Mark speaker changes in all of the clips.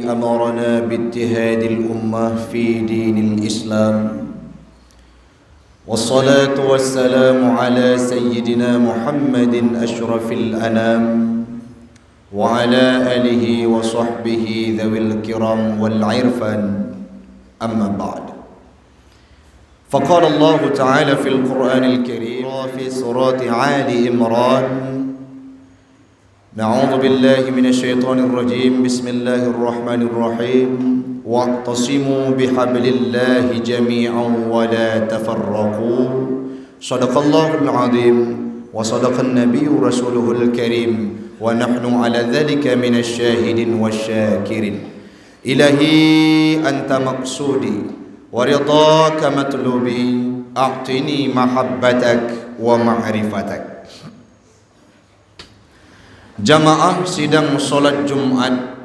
Speaker 1: أمرنا باتحاد الأمة في دين الإسلام، والصلاة والسلام على سيدنا محمد أشرف الأنام وعلى آله وصحبه ذوي الكرام والعرفان. أما بعد، فقال الله تعالى في القرآن الكريم في سورة آل عمران: نعوذ بالله من الشيطان الرجيم، بسم الله الرحمن الرحيم، واعتصموا بحبل الله جميعا ولا تفرقوا. صدق الله العظيم وصدق النبي رسوله الكريم ونحن على ذلك من الشاهدين والشاكرين. إلهي أنت مقصودي ورضاك مطلوبي، أعطني محبتك ومعرفتك. Jamaah sidang solat Jumat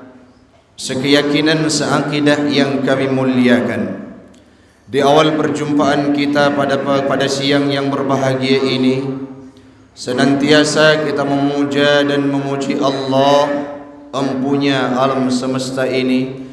Speaker 1: sekeyakinan seakidah yang kami muliakan, di awal perjumpaan kita pada siang yang berbahagia ini, senantiasa kita memuja dan memuji Allah, empunya alam semesta ini,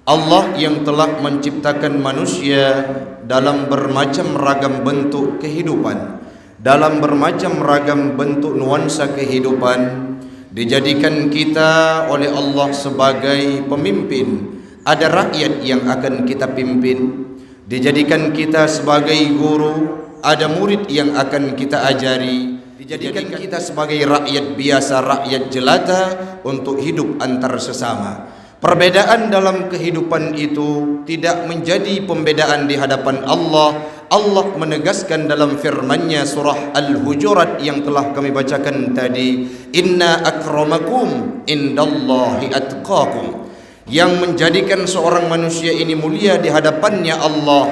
Speaker 1: Allah yang telah menciptakan manusia dalam bermacam ragam bentuk kehidupan, dalam bermacam ragam bentuk nuansa kehidupan. Dijadikan kita oleh Allah sebagai pemimpin, ada rakyat yang akan kita pimpin. Dijadikan kita sebagai guru, ada murid yang akan kita ajari. Dijadikan kita sebagai rakyat biasa, rakyat jelata untuk hidup antar sesama. Perbedaan dalam kehidupan itu tidak menjadi pembedaan di hadapan Allah. Allah menegaskan dalam firman-Nya surah Al-Hujurat yang telah kami bacakan tadi, inna akramakum indallahi atqakum. Yang menjadikan seorang manusia ini mulia di hadapannya Allah.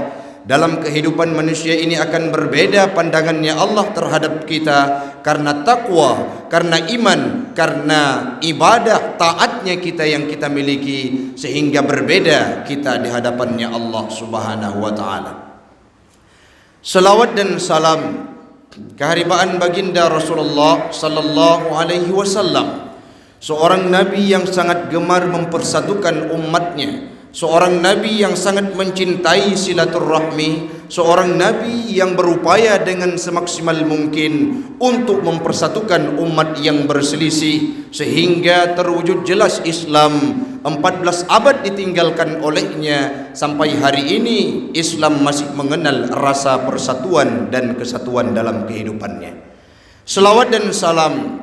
Speaker 1: Dalam kehidupan manusia ini akan berbeda pandangannya Allah terhadap kita karena takwa, karena iman, karena ibadah taatnya kita yang kita miliki, sehingga berbeda kita di hadapannya Allah Subhanahu wa taala. Salawat dan salam keharibaan baginda Rasulullah sallallahu alaihi wasallam, seorang nabi yang sangat gemar mempersatukan umatnya, seorang nabi yang sangat mencintai silaturahmi, seorang nabi yang berupaya dengan semaksimal mungkin untuk mempersatukan umat yang berselisih sehingga terwujud jelas Islam. 14 abad ditinggalkan olehnya, sampai hari ini Islam masih mengenal rasa persatuan dan kesatuan dalam kehidupannya. Selawat dan salam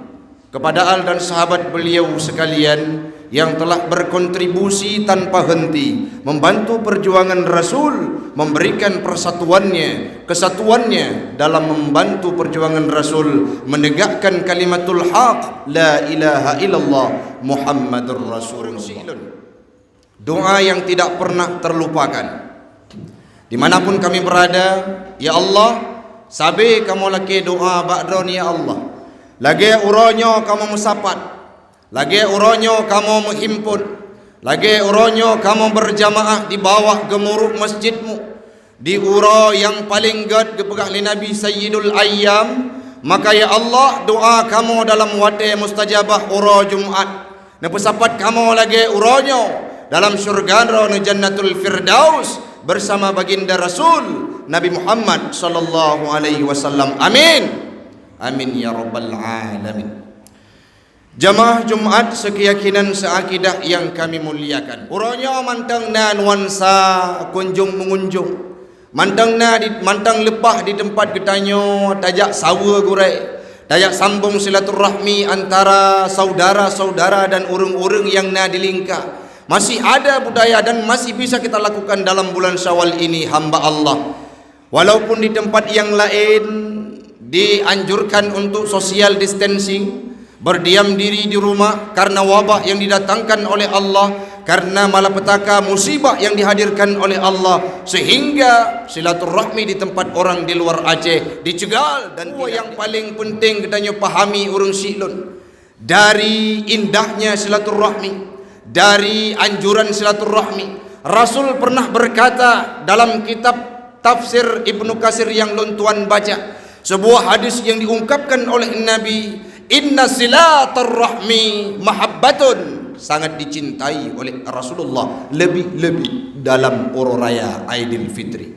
Speaker 1: kepada al dan sahabat beliau sekalian yang telah berkontribusi tanpa henti membantu perjuangan Rasul, memberikan persatuannya, kesatuannya dalam membantu perjuangan Rasul menegakkan kalimatul haq, la ilaha illallah Muhammadur Rasulullah. Doa yang tidak pernah terlupakan dimanapun kami berada. Ya Allah, sabe kamu laki doa ba'dron ya Allah, lagi uronyo kamu musapat, lagi uronyo kamu menghimpun, lagi uronyo kamu berjamaah di bawah gemuruh masjidmu, di uro yang paling gad gepegah li Nabi Sayyidul Ayyam. Maka ya Allah, doa kamu dalam wate mustajabah uro Jumat, nepesapat kamu lagi uronyo dalam syurga ne Jannatul Firdaus bersama baginda Rasul Nabi Muhammad sallallahu alaihi wasallam. Amin. Amin ya rabbal alamin. Jamaah Jumat sekeyakinan seakidah yang kami muliakan, uronyo mantang na nuansa kunjung mengunjung, mantang na mantang lepah di tempat getanyo tajak sawa gurai, tajak sambung silaturahmi antara saudara-saudara dan urang-urang yang na dilingkar. Masih ada budaya dan masih bisa kita lakukan dalam bulan Syawal ini, hamba Allah. Walaupun di tempat yang lain dianjurkan untuk social distancing, berdiam diri di rumah karena wabah yang didatangkan oleh Allah, karena malapetaka musibah yang dihadirkan oleh Allah, sehingga silaturahmi di tempat orang di luar Aceh dicegal. Dan yang paling penting kita pahami urang silun, dari indahnya silaturahmi, dari anjuran silaturahmi, Rasul pernah berkata dalam kitab tafsir Ibnu Katsir yang lontuan baca, sebuah hadis yang diungkapkan oleh Nabi, inna silaturrahmi mahabbatun sangat dicintai oleh Rasulullah, lebih-lebih dalam oro raya Aidilfitri.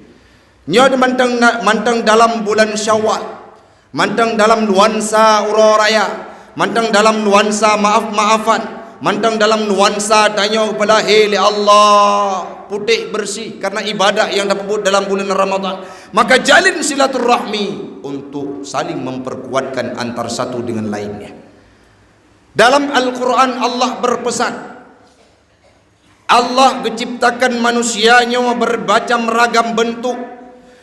Speaker 1: Nyo mantang dalam bulan Syawal, mantang dalam nuansa oro raya, mantang dalam nuansa maaf-maafan, mantang dalam nuansa tanya kepada hei Allah putih bersih karena ibadah yang dapat dalam bulan Ramadan. Maka jalin silaturahmi untuk saling memperkuatkan antar satu dengan lainnya. Dalam Al-Quran Allah berpesan, Allah menciptakan manusianya bermacam ragam bentuk,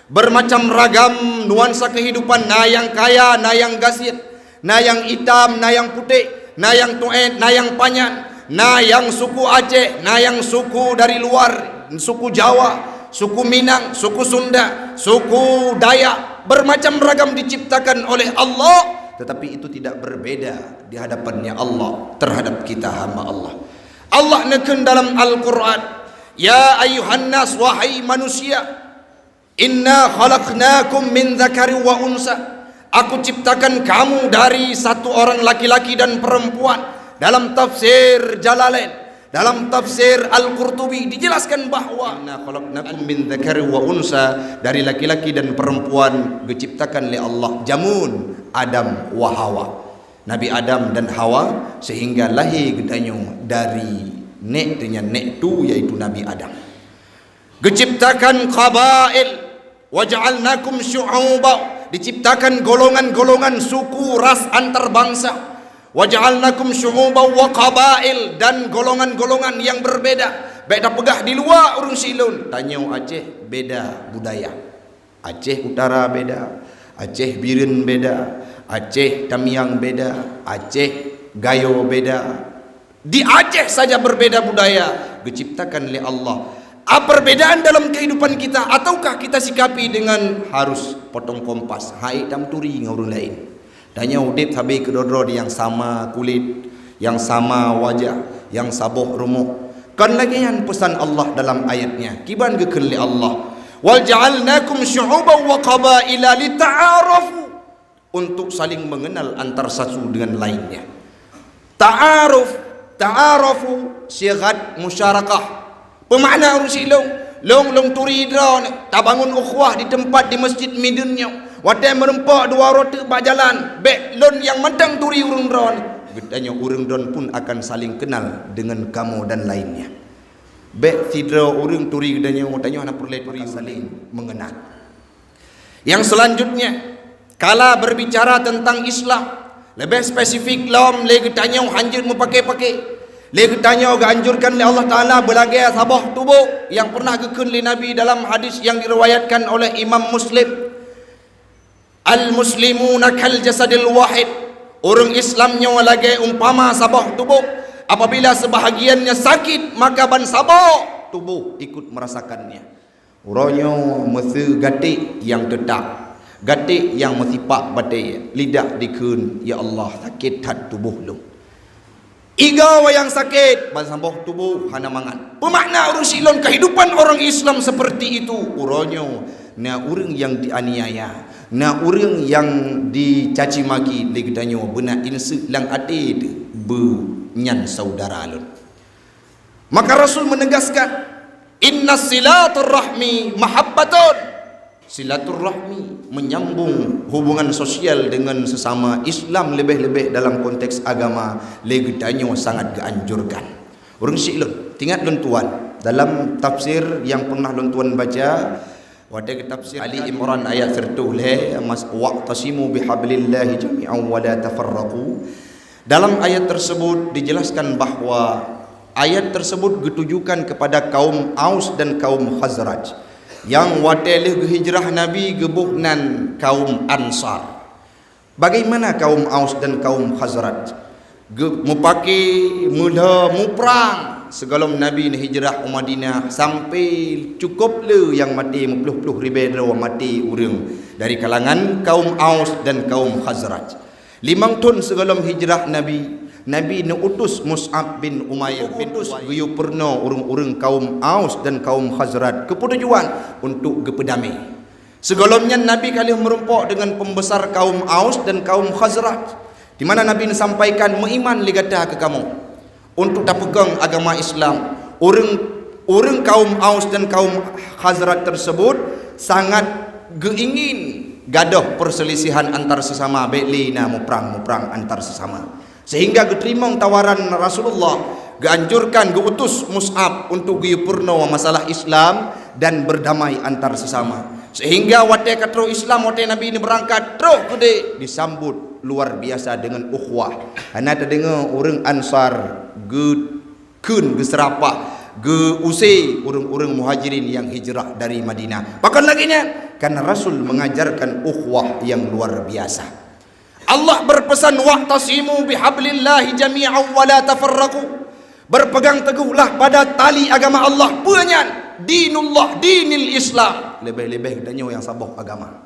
Speaker 1: bermacam ragam nuansa kehidupan, na yang kaya, na yang gasir, na yang hitam, na yang putih, na yang tuet, na yang panyan, na yang suku Aceh, na yang suku dari luar, suku Jawa, suku Minang, suku Sunda, suku Dayak, bermacam ragam diciptakan oleh Allah. Tetapi itu tidak berbeda di hadapannya Allah terhadap kita hamba Allah. Allah neken dalam Al-Quran, ya ayuhan nas, wahai manusia, inna khalaqnakum min dzakari wa unsa, aku ciptakan kamu dari satu orang laki-laki dan perempuan. Dalam tafsir Jalalain, dalam tafsir Al-Qurtubi dijelaskan bahwa inna khalaqnakum min dzakari wa unsa, dari laki-laki dan perempuan diciptakan oleh Allah, jamun Adam wa Hawa, Nabi Adam dan Hawa, sehingga lahir gedanyo dari nek dengan nek tu yaitu Nabi Adam. Diciptakan qabail, waja'alnakum syu'uba, diciptakan golongan-golongan suku ras antar bangsa, waja'alnakum syu'uba wa qabail, dan golongan-golongan yang berbeda. Beda pegah di luar urung silun. Tanyo Aceh beda budaya, Aceh Utara beda, Aceh Biren beda, Aceh Tamiang beda, Aceh Gayo beda. Di Aceh saja berbeda budaya diciptakan oleh Allah. Apa perbedaan dalam kehidupan kita? Ataukah kita sikapi dengan harus potong kompas, hai tam turi ngurun lain? Tanya udip habis kedodro yang sama kulit, yang sama wajah, yang saboh rumuk. Kan lagi yang pesan Allah dalam ayatnya, kiban gekel li Allah, wal ja'alnakum syu'uban wa qabaila lita'arafu, untuk saling mengenal antar satu dengan lainnya. Ta'arafu sigat musyarakah, pemakna urusi long turi dron tabangun ukhuwah di tempat di masjid midunnya, wadah merempak dua roti berjalan bek lon yang mentang turi urung dron, gedanya urung dron pun akan saling kenal dengan kamu dan lainnya. Bek tidra urung turi gedanya tanya anak perle turi saling mengenal. Yang selanjutnya, kala berbicara tentang Islam, lebih spesifik lom lagi tanya hanjur mu pakai lagi tanya anjurkan oleh Allah Taala belagai sabah tubuh yang pernah gekun li Nabi dalam hadis yang diriwayatkan oleh Imam Muslim, al muslimuna kal jasadil wahid, orang Islamnya lagi umpama sabah tubuh, apabila sebahagiannya sakit maka ban sabah tubuh ikut merasakannya. Uronyo mesti gatik yang tetap, gatik yang mesipak batai, lidah dikun, ya Allah sakit hat tubuh lu. Iga yang sakit ban sambuh tubuh hana mangan. Pemakna urusilon kehidupan orang Islam seperti itu. Uronyo na urang yang dianiaya, na urang yang dicaci maki, legedanyo benak insu lang ate be nyan saudara lun. Maka Rasul menegaskan, inna silaturrahmi mahabbatun, silaturrahmi menyambung hubungan sosial dengan sesama Islam, lebih-lebih dalam konteks agama, legedanyo sangat dianjurkan. Urang silun tingat lun tuan dalam tafsir yang pernah lun tuan baca, wadah tafsir Ali Imran ayat 30 mas waqtasimu bihablillahi jami'an wa la tafarraqu. Dalam ayat tersebut dijelaskan bahwa ayat tersebut ditujukan kepada kaum Aus dan kaum Khazraj yang wadelih hijrah Nabi gebuhnan kaum Ansar. Bagaimana kaum Aus dan kaum Khazraj mupaki mula muprang segalom Nabi ni hijrah ke Madinah sampai cukup le yang mati mupluh-pluh ribu mati urang dari kalangan kaum Aus dan kaum Khazraj. 5 tahun segalom hijrah Nabi utus Mus'ab bin Umayyah utus guyu purno urang-urang kaum Aus dan kaum Khazraj keputujuan untuk gepedamai. Segalomnya Nabi kali merempok dengan pembesar kaum Aus dan kaum Khazraj, di mana Nabi sampaikan, meiman ligata ke kamu, untuk tak pegang agama Islam. Orang kaum Aus dan kaum Khazraj tersebut sangat geingin gaduh perselisihan antar sesama, belina muprang antar sesama, sehingga diterima tawaran Rasulullah, ganjurkan geutus Mus'ab untuk giupurno masalah Islam dan berdamai antar sesama, sehingga wate katro Islam wate Nabi ini berangkat terus gede disambut luar biasa dengan ukhuwah. Hana terdengar orang Ansar kun geserapah usai orang-orang muhajirin yang hijrah dari Madinah. Bahkan lagi karena Rasul mengajarkan ukhuwah yang luar biasa. Allah berpesan, wa'tasimu bihablillahi jami'an wa la tafarraqu. Berpegang teguhlah pada tali agama Allah, penyan dinullah, dinil Islam. Lebih-lebih danyo yang saboh agama.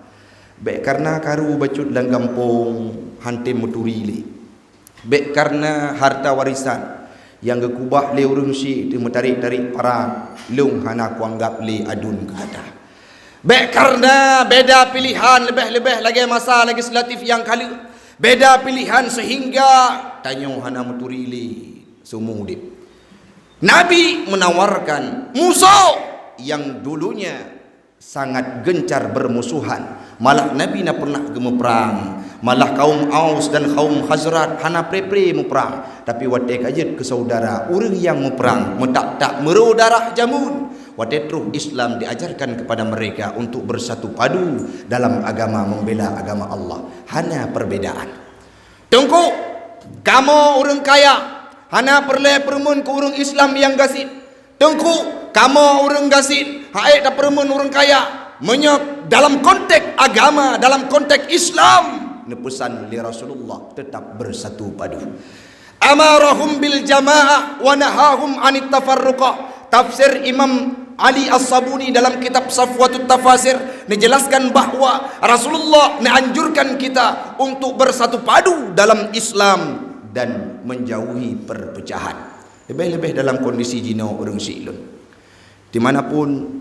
Speaker 1: Baik karena karu bacut dan kampung hantim muturili. Baik karena harta warisan yang gekubah le urung si tu metarik-tarik para lung hana ku anggap le adun kata. Baik karena beda pilihan, lebih-lebih lagi masa legislatif yang kali beda pilihan sehingga tanyo hana muturili sumudip. Nabi menawarkan musuh yang dulunya sangat gencar bermusuhan, malah Nabi na pernah gemeperang, malah kaum Aus dan kaum Khazraj hana pre-pre muperang, tapi wate kajet ke saudara orang yang muperang metak-tak meru darah jamun. Wate terus Islam diajarkan kepada mereka untuk bersatu padu dalam agama, membela agama Allah, hana perbedaan. Tunggu kamu orang kaya hana perle permun ke orang Islam yang gasit. Tunggu kamu orang gasit haik tak permun orang kaya menyok dalam konteks agama, dalam konteks Islam. Pesan li Rasulullah tetap bersatu padu. Amarahum bil jamaah wa nahahum anit tafarruqah. Tafsir Imam Ali As-Sabuni dalam kitab Safwatut Tafasir menjelaskan bahawa Rasulullah menganjurkan kita untuk bersatu padu dalam Islam dan menjauhi perpecahan. Lebih-lebih dalam kondisi jino orang Silun, dimanapun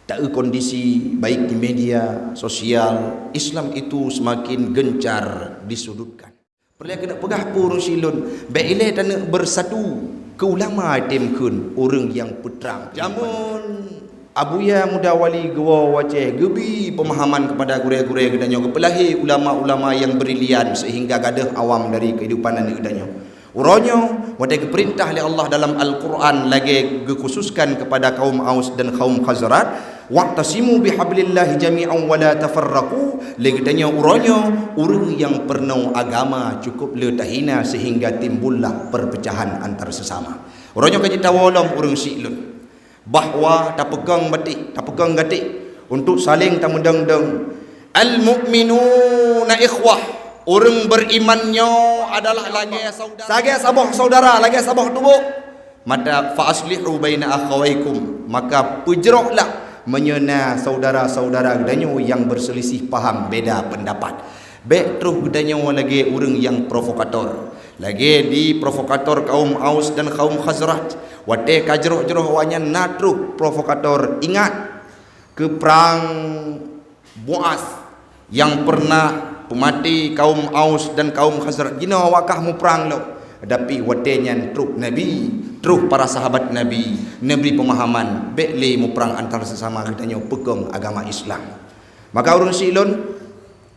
Speaker 1: tak kondisi baik di media sosial, Islam itu semakin gencar disudutkan. Perlu kena pegah pun Silun, baiklah dan bersatu ke ulama temkun orang yang putrang. Jamun abuya muda wali gua waceh gebi pemahaman kepada gure-gure gedanyo kepelahi ulama-ulama yang brilian sehingga gadah awam dari kehidupan dan gedanyo. Uronyo wadai keperintah oleh Allah dalam Al-Quran lagi dikhususkan kepada kaum Aus dan kaum Khazraj, wa'tasimu bihablillahi jami'an wa la tafarraqu. Lagi tanya uronyo orang yang pernah agama cukup letahina sehingga timbullah perpecahan antar sesama. Uronyo kajita wolong orang Silun bahawa tak pegang batik, tak pegang gatik untuk saling tak mendang-dang. Al-mu'minuna ikhwah. Orang berimannya adalah lagi saudara, lagi sabah saudara, lagi sabah tubuh. Maka fa'aslihu baina akhawaikum, maka pujrohlah menyena saudara-saudara gedanyo yang berselisih paham beda pendapat. Baik terus gedanyo lagi orang yang provokator, lagi di provokator kaum Aus dan kaum Khazraj. Wate kajroh-jroh wanya natruh provokator. Ingat ke perang Buas yang pernah pemati kaum Aus dan kaum Khazraj. Gina wakah mu perang lo. Tapi watenyan truk Nabi, truk para sahabat Nabi, Nabi pemahaman bekle mu perang antar sesama katanya pegang agama Islam. Maka orang Silun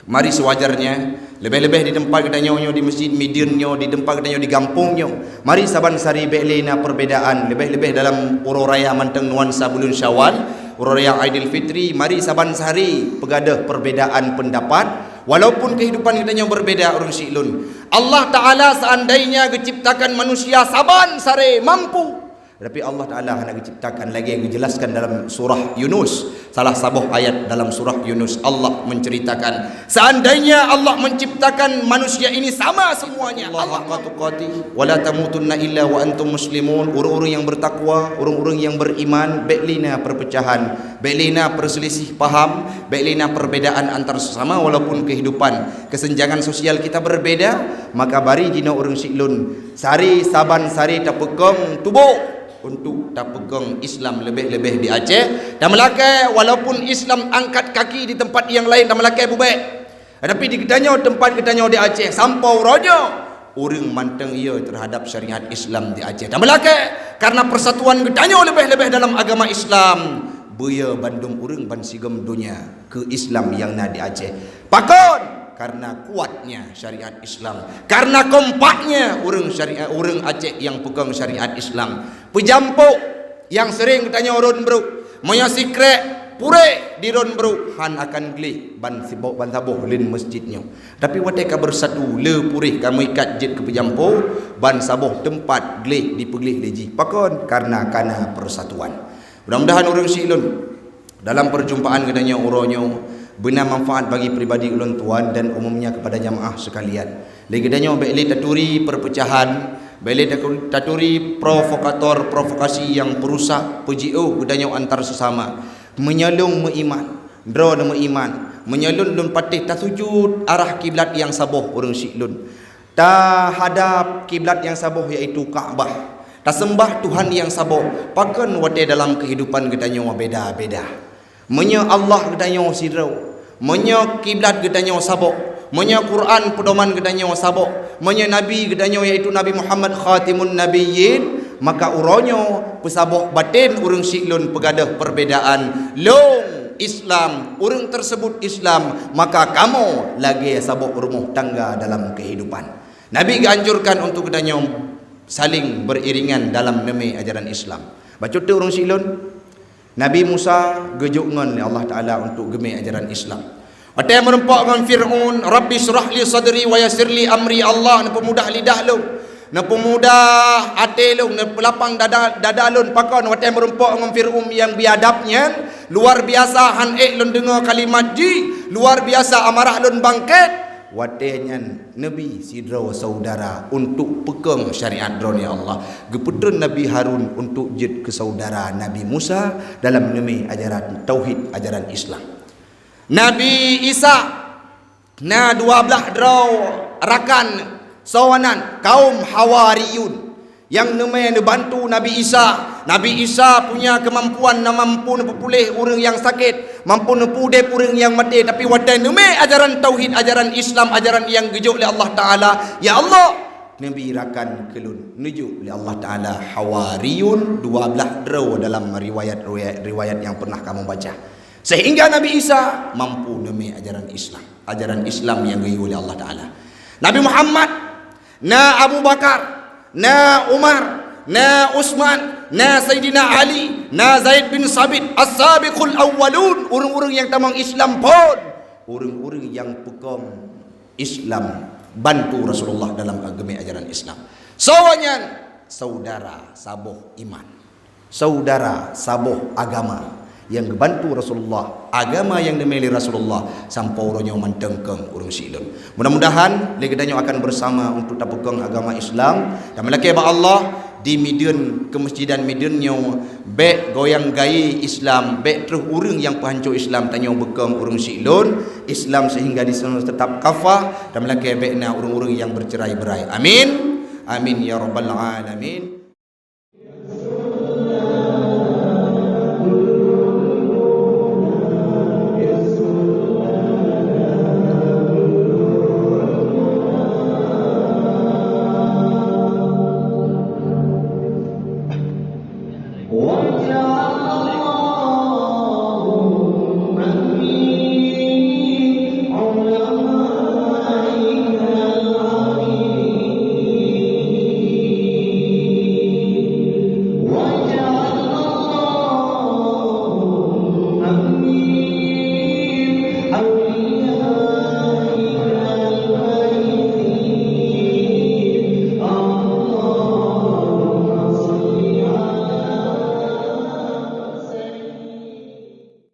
Speaker 1: mari sewajarnya, lebih-lebih di tempat katanya di masjid midinnya, di tempat katanya di kampungnya. Mari saban sari bekle na perbedaan, lebih-lebih dalam ururaya manteng nuansa bulan Syawal, ururaya Aidil Fitri, mari saban sari pegadah perbedaan pendapat. Walaupun kehidupan kita yang berbeda orang Silun, Allah Ta'ala seandainya menciptakan manusia saban sare mampu, tapi Allah Ta'ala hendak menciptakan lagi yang dijelaskan dalam surah Yunus. Salah satu ayat dalam surah Yunus Allah menceritakan seandainya Allah menciptakan manusia ini sama semuanya, Allah tuqati wa la tamutunna illa wa antum muslimun. Orang-orang yang bertakwa, orang-orang yang beriman, baiklah perpecahan, baiklah perselisih paham, baiklah perbedaan antar sesama. Walaupun kehidupan kesenjangan sosial kita berbeda, maka bari jina orang Silun sari saban sari tak pegang tubuh untuk tak pegang Islam lebih-lebih di Aceh dan Melaka. Walaupun Islam angkat kaki di tempat yang lain dan Melaka bubek, tapi di kedanyo tempat kedanyo di Aceh sampau rojo orang manteng ia terhadap syariat Islam di Aceh. Dan Melaka karena persatuan gedanyo lebih-lebih dalam agama Islam, beya bandung orang ban sigem dunia ke Islam yang na di Aceh. Pakon karena kuatnya syariat Islam, karena kompaknya orang Aceh yang pegang syariat Islam. Pejampuk yang sering tanya orang bro, moya sikrek pure di ron bro, han akan geli ban sibok ban saboh lin masjidnya. Tapi wateka bersatu le pure kamu ikat jet ke pejampuk ban saboh tempat geli dipeglih leji. Pakon karena persatuan. Mudah-mudahan orang silun dalam perjumpaan kedanya uronyo benar manfaat bagi pribadi ulun tuan dan umumnya kepada jamaah sekalian. Legedanya beli taturi perpecahan, beli taturi provokasi yang perusak PGO gedanya antar sesama. Menyalung meiman, draw nama iman, menyalun lun patih tasujud arah kiblat yang saboh orang siklun. Ta hadap kiblat yang saboh iaitu Kaabah. Ta sembah Tuhan yang saboh. Pakan wate dalam kehidupan gedanya beda-beda. Menya Allah gedanyo sidrau, menya kiblat gedanyo sabok, menya Quran pedoman gedanyo sabok, menya Nabi gedanyo iaitu Nabi Muhammad khatimun nabiyyin, maka uronyo pesabok batin urang siklun pegadah perbedaan long Islam, urang tersebut Islam, maka kamu lagi sabok rumah tangga dalam kehidupan. Nabi ganjurkan untuk gedanyo saling beriringan dalam nama ajaran Islam. Baca tu urang siklun Nabi Musa gejukan oleh Allah Ta'ala untuk gemai ajaran Islam. Ada yang merempak dengan Fir'aun, Rabbi syrah li sadri wa yasir li amri. Allah nak pemudah lidah lu, nak pemudah hati lu, nak pelapang dada lu. Pakon ada yang merempak dengan Fir'aun yang biadabnya luar biasa. Han lun dengar kalimat ji luar biasa, amarah lun bangkit. Watenya Nabi sidraw saudara untuk pegang syariat drone ya Allah. Geputun Nabi Harun untuk jid ke saudara Nabi Musa dalam nama ajaran tauhid, ajaran Islam. Nabi Isa na 12 draw rakan sawanan kaum Hawariyun yang namanya bantu Nabi Isa. Nabi Isa punya kemampuan mampu pulih orang yang sakit, mampu nepudep orang yang mati. Tapi wadah nama ajaran tauhid, ajaran Islam, ajaran yang gejuk oleh Allah Ta'ala. Ya Allah, Nabi rakan kelun nuju oleh Allah Ta'ala Hawariyun 12 draw dalam riwayat yang pernah kamu baca. Sehingga Nabi Isa mampu nama ajaran Islam, ajaran Islam yang gejuk oleh Allah Ta'ala. Nabi Muhammad na Abu Bakar, na Umar, na Utsman, na Sayyidina Ali, na Zaid bin Sabit, as-sabiqul awwalun, orang-orang yang tamang Islam pun, orang-orang yang pegang Islam, bantu Rasulullah dalam agama ajaran Islam. Soalnya saudara saboh iman, saudara saboh agama yang bantu Rasulullah, agama yang dimiliki Rasulullah sampai orangnya mantengkeng urang silun. Mudah-mudahan legedanyo akan bersama untuk tapukang agama Islam dan melaki ba Allah di Median kemasjidan Mediannya be goyang gaya Islam, be terus urang yang pahancur Islam tanyo bekang urang silun Islam sehingga di sana tetap kafah dan melaki be na urang-urang yang bercerai-berai. Amin. Amin ya rabbal alamin.